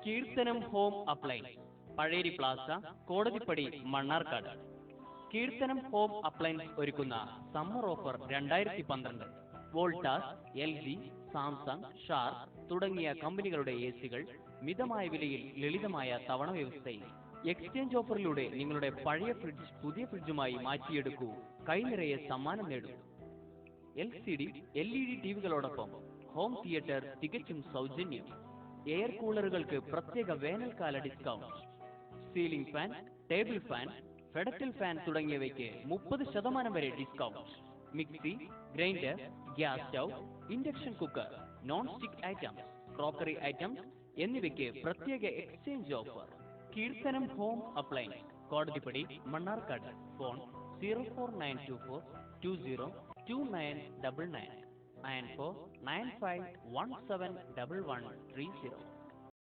കീർത്തനം home appliance, Pazheri Plaza, Kodathippadi, Mannarkkad. കീർത്തനം home appliance ഒരുക്കുന്ന summer offer 2012. Voltas, LG, Samsung, sharp തുടങ്ങിയ കമ്പനികളുടെ AC-കൾ മിതമായ വിലയിൽ ലളിതമായ തവണ വ്യവസ്ഥയിൽ. എക്സ്ചേഞ്ച് ഓഫറിലൂടെ നിങ്ങളുടെ പഴയ ഫ്രിഡ്ജ് പുതിയ ഫ്രിഡ്ജുമായി മാറ്റിയെടുക്കൂ, കൈനിറയെ സമ്മാനം നേടൂ. LCD, LED ടിവികളോടൊപ്പം ഹോം തിയേറ്റർ തികച്ചും സൗജന്യം. എയർ കൂളറുകൾക്ക് പ്രത്യേക വേനൽക്കാല discount. Ceiling fan, table fan, federal fan തുടങ്ങിയവയ്ക്ക് 30% വരെ discount. Mixie, grinder, gas stove, induction cooker, non stick items, crockery items എന്നിവയ്ക്ക് പ്രത്യേക exchange offer. Keerthanam home appliance, Kodathippadi, Mannarkkad. Phone 04924 202999 9495171130.